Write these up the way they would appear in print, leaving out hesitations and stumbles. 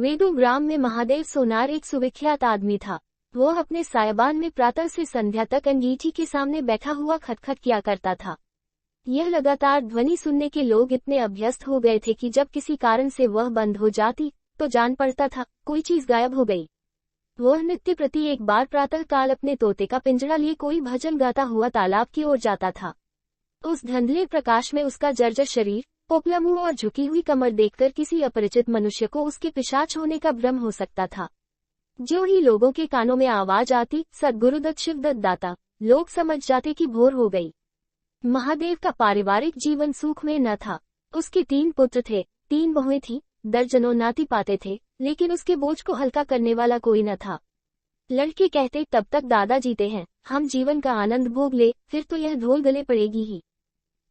वेदू ग्राम में महादेव सोनार एक सुविख्यात आदमी था। वो अपने सायाबान में प्रातः से संध्या तक अंगीठी के सामने बैठा हुआ खटखट किया करता था। यह लगातार ध्वनि सुनने के लोग इतने अभ्यस्त हो गए थे कि जब किसी कारण से वह बंद हो जाती तो जान पड़ता था कोई चीज गायब हो गई। वह नित्य प्रति एक बार प्रातः काल अपने तोते का पिंजरा लिए कोई भजन गाता हुआ तालाब की ओर जाता था। उस धुंधले प्रकाश में उसका जर्जर शरीर, पोपला मुंह और झुकी हुई कमर देखकर किसी अपरिचित मनुष्य को उसके पिशाच होने का भ्रम हो सकता था। जो ही लोगों के कानों में आवाज आती, सद्गुरुदत्त शिवदत्त दाता, लोग समझ जाते कि भोर हो गई। महादेव का पारिवारिक जीवन सुख में न था। उसके 3 पुत्र थे, 3 बहुएं थीं, दर्जनों नाती पाते थे, लेकिन उसके बोझ को हल्का करने वाला कोई न था। लड़के कहते, तब तक दादा जीते हैं, हम जीवन का आनंद भोग ले, फिर तो यह ढोल गले पड़ेगी ही।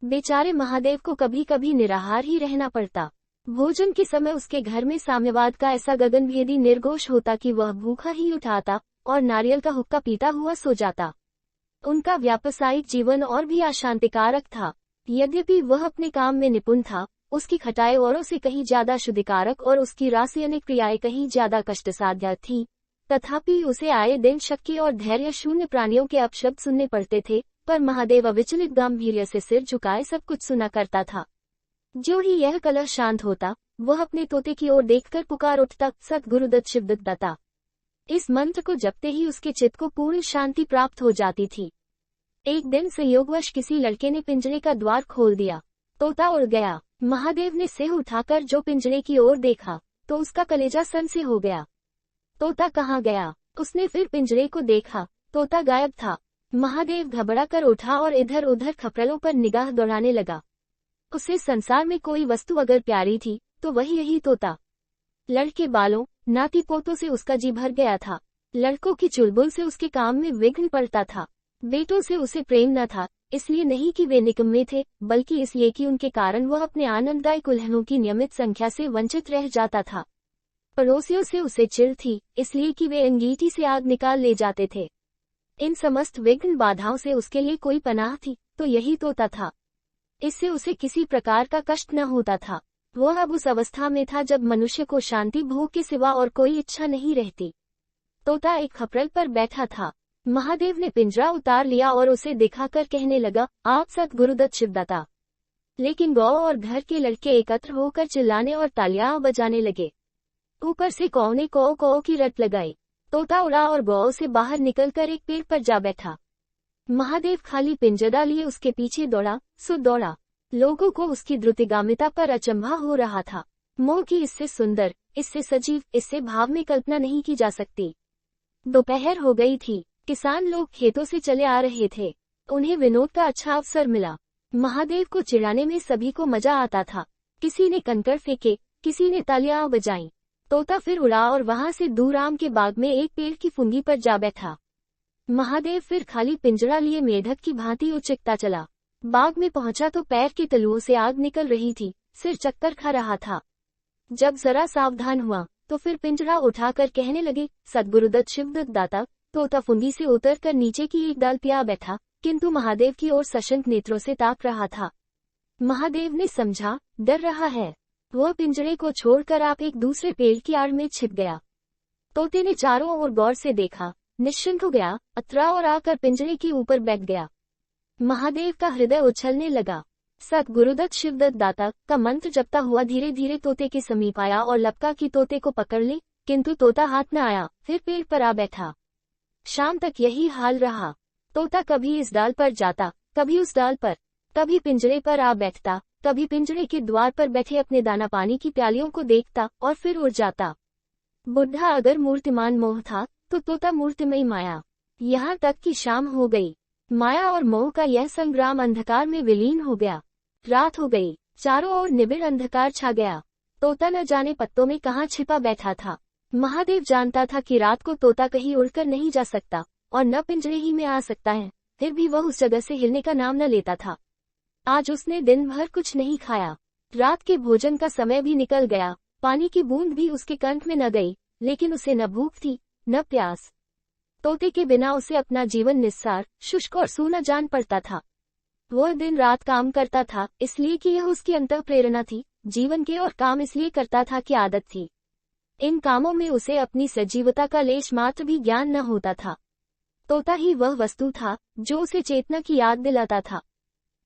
बेचारे महादेव को कभी कभी निराहार ही रहना पड़ता। भोजन के समय उसके घर में साम्यवाद का ऐसा गगनभेदी निर्घोष होता कि वह भूखा ही उठाता और नारियल का हुक्का पीता हुआ सो जाता। उनका व्यावसायिक जीवन और भी अशांतिकारक था। यद्यपि वह अपने काम में निपुण था, उसकी खटाई औरों से कहीं ज्यादा शुद्धिकारक और उसकी रासायनिक क्रियाएं कहीं ज्यादा कष्टसाध्य थीं। तथापि उसे आए दिन शक्ति और धैर्य शून्य प्राणियों के अपशब्द सुनने पड़ते थे, पर महादेव अविचलित गांभीर्य से सिर झुकाए सब कुछ सुना करता था। जो ही यह कलह शांत होता, वह अपने तोते की ओर देखकर पुकार उठता, सद्गुरुदत्त शिवदत्त दाता। इस मंत्र को जपते ही उसके चित्त को पूर्ण शांति प्राप्त हो जाती थी। एक दिन संयोगवश किसी लड़के ने पिंजरे का द्वार खोल दिया। तोता उड़ गया। महादेव ने सिर उठाकर जो पिंजरे की ओर देखा तो उसका कलेजा सन से हो गया। तोता कहाँ गया? उसने फिर पिंजरे को देखा, तोता गायब था। महादेव घबरा कर उठा और इधर उधर खपरलों पर निगाह दौड़ाने लगा। उसे संसार में कोई वस्तु अगर प्यारी थी तो वही यही तोता। लड़के बालों, नाती पोतों से उसका जी भर गया था। लड़कों की चुलबुल से उसके काम में विघ्न पड़ता था। बेटों से उसे प्रेम न था, इसलिए नहीं कि वे निकम्मे थे, बल्कि इसलिए कि उनके कारण वह अपने आनंददायक उल्लंघनों की नियमित संख्या से वंचित रह जाता था। पड़ोसियों से उसे चिढ़ थी, इसलिए कि वे अंगीठी से आग निकाल ले जाते थे। इन समस्त विघ्न बाधाओं से उसके लिए कोई पनाह थी तो यही तोता था। इससे उसे किसी प्रकार का कष्ट न होता था। वह अब उस अवस्था में था जब मनुष्य को शांति भोग के सिवा और कोई इच्छा नहीं रहती। तोता एक खपरल पर बैठा था। महादेव ने पिंजरा उतार लिया और उसे दिखाकर कहने लगा, आप सद्गुरुदत्त शिवदाता। लेकिन गौ और घर के लड़के एकत्र होकर चिल्लाने और तालियां बजाने लगे। ऊपर से कौ ने कौ कौ की रट लगाई। तोता उड़ा और गौ से बाहर निकलकर एक पेड़ पर जा बैठा। महादेव खाली पिंजरा लिए उसके पीछे दौड़ा सो दौड़ा। लोगों को उसकी द्रुतिगामिता पर अचंभा हो रहा था। मोह की इससे सुंदर, इससे सजीव, इससे भाव में कल्पना नहीं की जा सकती। दोपहर हो गई थी। किसान लोग खेतों से चले आ रहे थे। उन्हें विनोद का अच्छा अवसर मिला। महादेव को चिढ़ाने में सभी को मजा आता था। किसी ने कंकड़ फेंके, किसी ने तालियां बजाईं। तोता फिर उड़ा और वहां से दूर आम के बाग में एक पेड़ की फुंगी पर जा बैठा। महादेव फिर खाली पिंजरा लिए मेढक की भांति उचकता चला। बाग में पहुंचा तो पैर के तलुओं से आग निकल रही थी, सिर चक्कर खा रहा था। जब जरा सावधान हुआ तो फिर पिंजरा उठाकर कहने लगे, सद्गुरुदत्त शिवदत्त दाता। तोता फुंगी से उतरकर नीचे की एक डाल पे आ बैठा, किंतु महादेव की ओर सशंक नेत्रों से ताक रहा था। महादेव ने समझा, डर रहा है। वह पिंजरे को छोड़कर आप एक दूसरे पेड़ की आड़ में छिप गया। तोते ने चारों ओर गौर से देखा, निश्चिंत हो गया, अतरा और आकर पिंजरे के ऊपर बैठ गया। महादेव का हृदय उछलने लगा। सद्गुरुदत्त शिवदत्त दाता का मंत्र जपता हुआ धीरे धीरे तोते के समीप आया और लपका कि तोते को पकड़ ले, किंतु तोता हाथ न आया। फिर पेड़ पर आ बैठा। शाम तक यही हाल रहा। तोता कभी इस डाल पर जाता, कभी उस डाल पर, कभी पिंजरे पर आ बैठता, कभी पिंजरे के द्वार पर बैठे अपने दाना पानी की प्यालियों को देखता और फिर उड़ जाता। बुढ़ा अगर मूर्तिमान मोह था तो तोता मूर्तिमयी माया। यहाँ तक कि शाम हो गई। माया और मोह का यह संग्राम अंधकार में विलीन हो गया। रात हो गई। चारों ओर निबिड़ अंधकार छा गया। तोता न जाने पत्तों में कहाँ छिपा बैठा था। महादेव जानता था कि रात को तोता कहीं उड़कर नहीं जा सकता और न पिंजरे ही में आ सकता है, फिर भी वह उस जगह से हिलने का नाम न लेता था। आज उसने दिन भर कुछ नहीं खाया। रात के भोजन का समय भी निकल गया। पानी की बूंद भी उसके कंठ में न गई, लेकिन उसे न भूख थी न प्यास। तोते के बिना उसे अपना जीवन निस्सार, शुष्क और सूना जान पड़ता था। वह दिन रात काम करता था इसलिए कि यह उसकी अंतःप्रेरणा थी, जीवन के, और काम इसलिए करता था कि आदत थी। इन कामों में उसे अपनी सजीवता का लेश मात्र भी ज्ञान न होता था। तोता ही वह वस्तु था जो उसे चेतना की याद दिलाता था।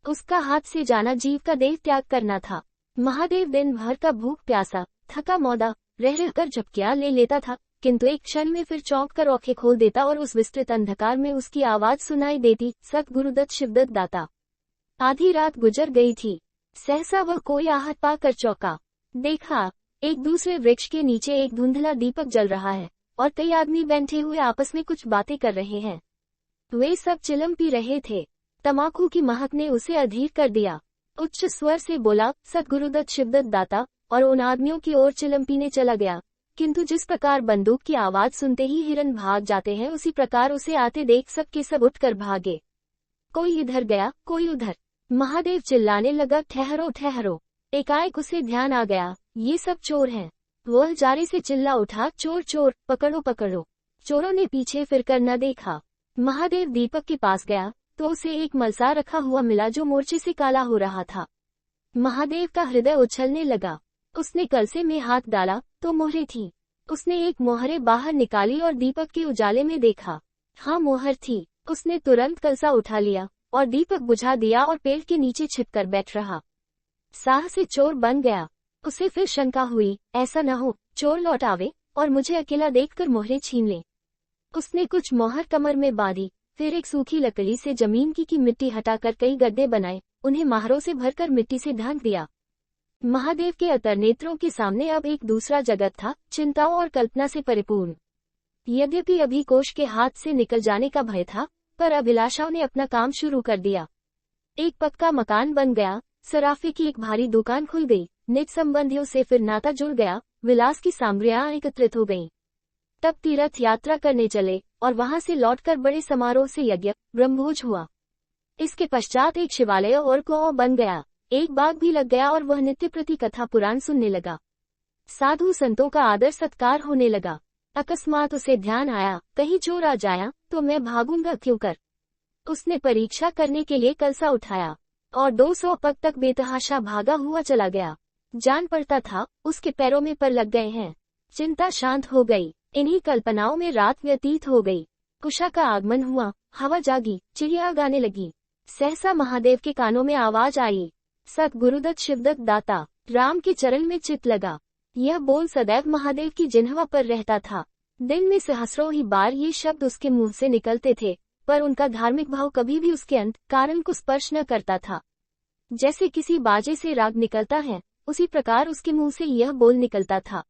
उसका हाथ से जाना जीव का देह त्याग करना था। महादेव दिन भर का भूख प्यासा, थका मौदा रह रहकर झपकियां ले लेता था, किंतु एक क्षण में फिर चौंक कर आंखें खोल देता और उस विस्तृत अंधकार में उसकी आवाज सुनाई देती, सतगुरुदत्त शिवदत्त दाता। आधी रात गुजर गई थी। सहसा वह कोई आहट पाकर चौंका। देखा, एक दूसरे वृक्ष के नीचे एक धुंधला दीपक जल रहा है और कई आदमी बैठे हुए आपस में कुछ बातें कर रहे हैं। वे सब चिलम पी रहे थे। तमाकू की महक ने उसे अधीर कर दिया। उच्च स्वर से बोला, सतगुरुदत्त शिवदत्त दाता, और उन आदमियों की ओर चिलम पीने चला गया। किंतु जिस प्रकार बंदूक की आवाज सुनते ही हिरन भाग जाते हैं, उसी प्रकार उसे आते देख सब के सब उठकर भागे। कोई इधर गया, कोई उधर। महादेव चिल्लाने लगा, ठहरो ठहरो। एकाएक उसे ध्यान आ गया, ये सब चोर हैं। वह जारे से चिल्ला उठा, चोर चोर, पकड़ो पकड़ो। चोरों ने पीछे फिरकर न देखा। महादेव दीपक के पास गया तो उसे एक मलसा रखा हुआ मिला जो मोर्चे से काला हो रहा था। महादेव का हृदय उछलने लगा। उसने कलसे में हाथ डाला तो मोहरें थी। उसने एक मोहरे बाहर निकाली और दीपक के उजाले में देखा। हाँ, मोहर थी। उसने तुरंत कलसा उठा लिया और दीपक बुझा दिया और पेड़ के नीचे छिपकर बैठ रहा। साह से चोर बन गया। उसे फिर शंका हुई, ऐसा न हो चोर लौट आवे और मुझे अकेला देखकर मोहरें छीन ले। उसने कुछ मोहर कमर में बांधी, फिर एक सूखी लकड़ी से जमीन की मिट्टी हटाकर कई गड्ढे बनाए, उन्हें माहरों से भरकर मिट्टी से ढांक दिया। महादेव के अतर नेत्रों के सामने अब एक दूसरा जगत था, चिंताओं और कल्पना से परिपूर्ण। यद्यपि अभी कोष के हाथ से निकल जाने का भय था, पर अभिलाषाओं ने अपना काम शुरू कर दिया। एक पक्का मकान बन गया, सराफे की एक भारी दुकान खुल गई, निज संबंधियों से फिर नाता जुड़ गया, विलास की सामग्रियां एकत्रित हो गईं। तब तीर्थ यात्रा करने चले और वहां से लौटकर बड़े समारोह से यज्ञ ब्रह्मभोज हुआ। इसके पश्चात एक शिवालय और कुआं बन गया, एक बाग भी लग गया और वह नित्य प्रति कथा पुराण सुनने लगा। साधु संतों का आदर सत्कार होने लगा। अकस्मात उसे ध्यान आया, कहीं चोर आ जाया तो मैं भागूंगा क्यों कर। उसने परीक्षा करने के लिए कलसा उठाया और 200 पग तक बेतहाशा भागा हुआ चला गया। जान पड़ता था उसके पैरों में पर लग गए हैं। चिंता शांत हो गई। इन्हीं कल्पनाओं में रात व्यतीत हो गई। उषा का आगमन हुआ, हवा जागी, चिड़िया गाने लगी। सहसा महादेव के कानों में आवाज आई, सतगुरुदत्त शिवदत्त दाता। राम के चरण में चित लगा। यह बोल सदैव महादेव की जिह्वा पर रहता था। दिन में सहस्रों ही बार ये शब्द उसके मुंह से निकलते थे, पर उनका धार्मिक भाव कभी भी उसके अंत कारण को स्पर्श न करता था। जैसे किसी बाजे से राग निकलता है, उसी प्रकार उसके मुंह से यह बोल निकलता था,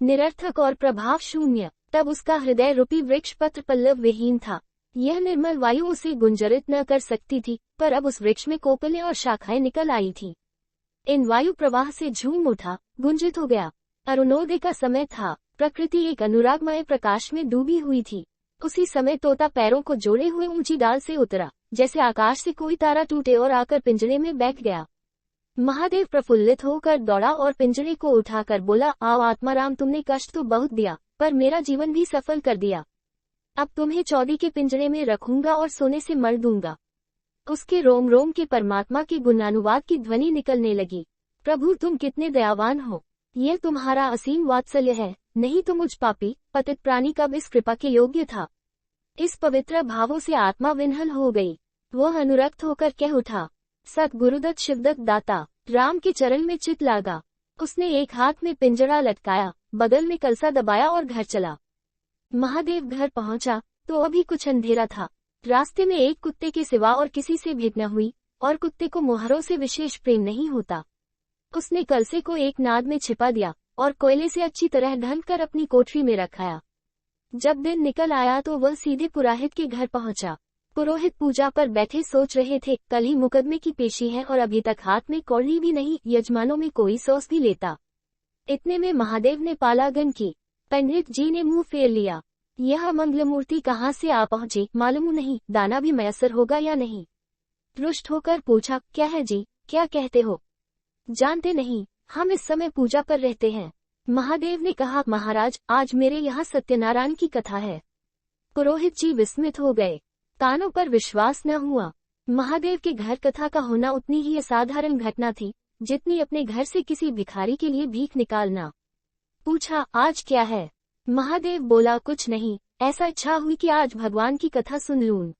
निरर्थक और प्रभाव शून्य। तब उसका हृदय रूपी वृक्ष पत्र पल्लव विहीन था। यह निर्मल वायु उसे गुंजरित न कर सकती थी, पर अब उस वृक्ष में कोपलें और शाखाएं निकल आई थी। इन वायु प्रवाह से झूम उठा, गुंजित हो गया। अरुणोदय का समय था। प्रकृति एक अनुरागमय प्रकाश में डूबी हुई थी। उसी समय तोता पैरों को जोड़े हुए ऊंची डाल से उतरा, जैसे आकाश से कोई तारा टूटे और आकर पिंजरे में बैठ गया। महादेव प्रफुल्लित होकर दौड़ा और पिंजरे को उठाकर बोला, आओ आत्माराम, तुमने कष्ट तो बहुत दिया, पर मेरा जीवन भी सफल कर दिया। अब तुम्हें चौदी के पिंजरे में रखूंगा और सोने से मर दूंगा। उसके रोम रोम के परमात्मा की गुणानुवाद की ध्वनि निकलने लगी। प्रभु, तुम कितने दयावान हो। यह तुम्हारा असीम वात्सल्य है, नहीं तो मुझ पापी पतित प्राणी कब इस कृपा के योग्य था। इस पवित्र भावों से आत्मा विह्वल हो गई। वह अनुरक्त होकर कह उठा, सतगुरुदत्त शिवदत्त दाता। राम के चरण में चित लागा। उसने एक हाथ में पिंजरा लटकाया, बगल में कलसा दबाया और घर चला। महादेव घर पहुंचा तो अभी कुछ अंधेरा था। रास्ते में एक कुत्ते के सिवा और किसी से भेंट न हुई, और कुत्ते को मोहरों से विशेष प्रेम नहीं होता। उसने कलसे को एक नाद में छिपा दिया और कोयले से अच्छी तरह ढंककर अपनी कोठरी में रखाया। जब दिन निकल आया तो वह सीधे पुरोहित के घर पहुंचा। पुरोहित पूजा पर बैठे सोच रहे थे, कल ही मुकदमे की पेशी है और अभी तक हाथ में कौड़ी भी नहीं, यजमानों में कोई सौस भी लेता। इतने में महादेव ने पालागन की। पंडित जी ने मुंह फेर लिया। यह मंगलमूर्ति कहाँ से आ पहुंचे मालूम नहीं, दाना भी मयसर होगा या नहीं। रुष्ट होकर पूछा, क्या है जी, क्या कहते हो। जानते नहीं, हम इस समय पूजा पर रहते हैं। महादेव ने कहा, महाराज, आज मेरे यहाँ सत्यनारायण की कथा है। पुरोहित जी विस्मित हो गए। कानों पर विश्वास न हुआ। महादेव के घर कथा का होना उतनी ही असाधारण घटना थी जितनी अपने घर से किसी भिखारी के लिए भीख निकालना। पूछा, आज क्या है? महादेव बोला, कुछ नहीं, ऐसा इच्छा हुई कि आज भगवान की कथा सुन लूं।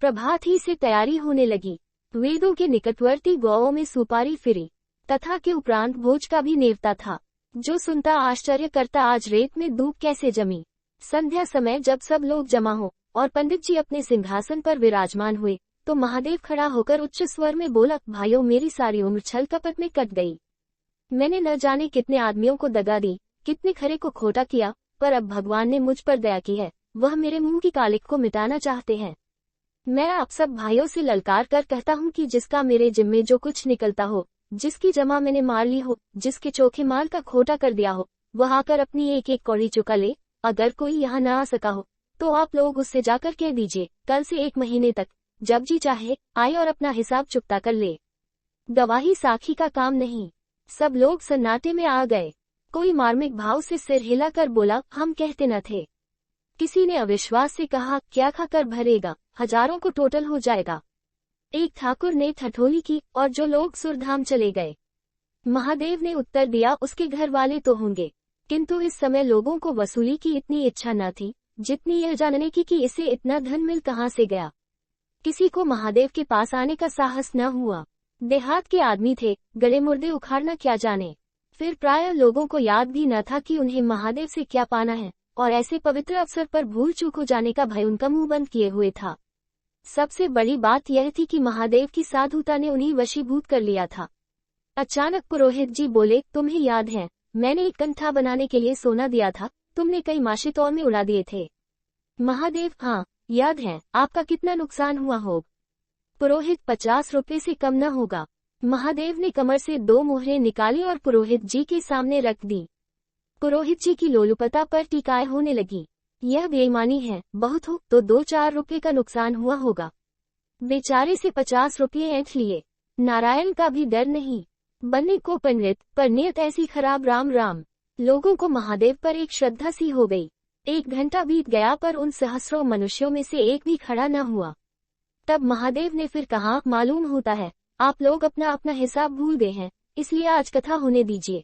प्रभात ही से तैयारी होने लगी। वेदों के निकटवर्ती गांवों में सुपारी फिरी, तथा के उपरांत भोज का भी नेवता था। जो सुनता आश्चर्य करता, आज रेत में दूब कैसे जमी। संध्या समय जब सब लोग जमा हो और पंडित जी अपने सिंहासन पर विराजमान हुए, तो महादेव खड़ा होकर उच्च स्वर में बोला, भाइयों, मेरी सारी उम्र छल कपट में कट गई। मैंने न जाने कितने आदमियों को दगा दी, कितने खरे को खोटा किया, पर अब भगवान ने मुझ पर दया की है। वह मेरे मुंह की कालिक को मिटाना चाहते हैं। मैं आप सब भाइयों से ललकार कर कहता हूँ कि जिसका मेरे जिम्मे जो कुछ निकलता हो, जिसकी जमा मैंने मार ली हो, जिसके चोखे माल का खोटा कर दिया हो, वह आकर अपनी एक एक कौड़ी चुका ले। अगर कोई यहाँ न आ सका हो, तो आप लोग उससे जाकर कह दीजिए, कल से 1 महीने तक जब जी चाहे आए और अपना हिसाब चुकता कर ले। गवाही साखी का काम नहीं। सब लोग सन्नाटे में आ गए। कोई मार्मिक भाव से सिर हिलाकर बोला, हम कहते न थे। किसी ने अविश्वास से कहा, क्या खाकर भरेगा, हजारों को टोटल हो जाएगा। एक ठाकुर ने ठठोली की और जो लोग सुरधाम चले गए। महादेव ने उत्तर दिया, उसके घर वाले तो होंगे, किंतु इस समय लोगों को वसूली की इतनी इच्छा न थी जितनी यह जानने की कि इसे इतना धन मिल कहाँ से गया। किसी को महादेव के पास आने का साहस न हुआ। देहात के आदमी थे, गले मुर्दे उखाड़ना क्या जाने। फिर प्रायः लोगों को याद भी न था कि उन्हें महादेव से क्या पाना है, और ऐसे पवित्र अवसर पर भूल चूक हो जाने का भय उनका मुंह बंद किए हुए था। सबसे बड़ी बात यह थी कि महादेव की साधुता ने उन्हें वशीभूत कर लिया था। अचानक पुरोहित जी बोले, तुम्हें याद है, मैंने एक कंठा बनाने के लिए सोना दिया था, तुमने कई माशितौर में उड़ा दिए थे। महादेव, हाँ याद है। आपका कितना नुकसान हुआ होगा? पुरोहित, 50 रुपए से कम न होगा। महादेव ने कमर से 2 मोहरें निकाली और पुरोहित जी के सामने रख दी। पुरोहित जी की लोलुपता पर टीकाएं होने लगी। यह बेईमानी है, बहुत हो तो 2-4 रुपए का नुकसान हुआ होगा। बेचारे से 50 रुपये ऐंठ लिए। नारायण का भी डर नहीं। बनने को पंडित, पर नियत ऐसी खराब। राम राम। लोगों को महादेव पर एक श्रद्धा सी हो गई। 1 घंटा बीत गया पर उन सहस्रों मनुष्यों में से एक भी खड़ा न हुआ। तब महादेव ने फिर कहा, मालूम होता है आप लोग अपना अपना हिसाब भूल गए हैं, इसलिए आज कथा होने दीजिए।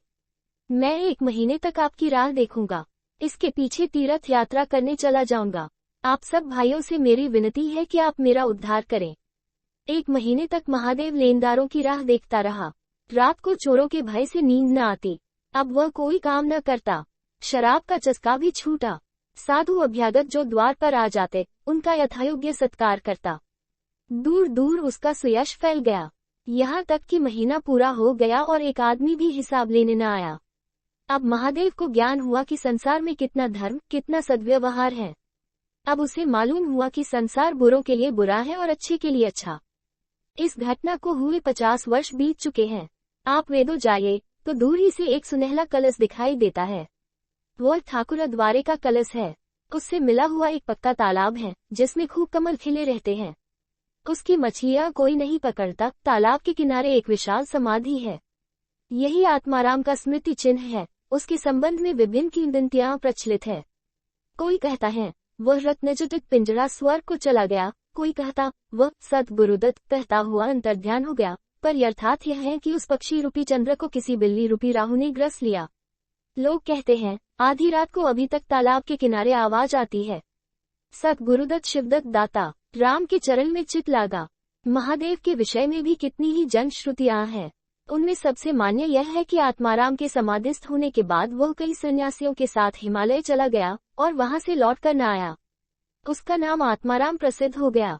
मैं 1 महीने तक आपकी राह देखूंगा। इसके पीछे तीर्थ यात्रा करने चला जाऊंगा। आप सब भाइयों से मेरी विनती है कि आप मेरा उद्धार करें। 1 महीने तक महादेव लेनदारों की राह देखता रहा। रात को चोरों के भय से नींद न आती। अब वह कोई काम न करता। शराब का चस्का भी छूटा। साधु अभ्यागत जो द्वार पर आ जाते, उनका यथायोग्य सत्कार करता। दूर दूर उसका सुयश फैल गया। यहाँ तक कि महीना पूरा हो गया और एक आदमी भी हिसाब लेने न आया। अब महादेव को ज्ञान हुआ कि संसार में कितना धर्म, कितना सद्व्यवहार है। अब उसे मालूम हुआ कि संसार बुरों के लिए बुरा है और अच्छे के लिए अच्छा। इस घटना को हुए 50 वर्ष बीत चुके हैं। आप वेदों जाइए तो दूर ही से एक सुनहला कलश दिखाई देता है। वह ठाकुर द्वारे का कलश है। उससे मिला हुआ एक पक्का तालाब है जिसमें खूब कमल खिले रहते हैं। उसकी मछलियां कोई नहीं पकड़ता। तालाब के किनारे एक विशाल समाधि है। यही आत्माराम का स्मृति चिन्ह है। उसके संबंध में विभिन्न किंवदंतियां प्रचलित है। कोई कहता है वह रत्नजटित पिंजरा स्वर्ग को चला गया, कोई कहता वह सद्गुरुदत्त कहता हुआ अंतर्ध्यान हो गया, पर यथार्थ यह है कि उस पक्षी रूपी चंद्र को किसी बिल्ली रूपी राहु ने ग्रस लिया। लोग कहते हैं आधी रात को अभी तक तालाब के किनारे आवाज आती है, सद्गुरुदत्त शिवदत्त दाता, राम के चरण में चित लागा। महादेव के विषय में भी कितनी ही जन श्रुतियां हैं। उनमें सबसे मान्य यह है कि आत्माराम के समाधिस्थ होने के बाद वह कई सन्यासियों के साथ हिमालय चला गया और वहां से लौट कर न आया। उसका नाम आत्माराम प्रसिद्ध हो गया।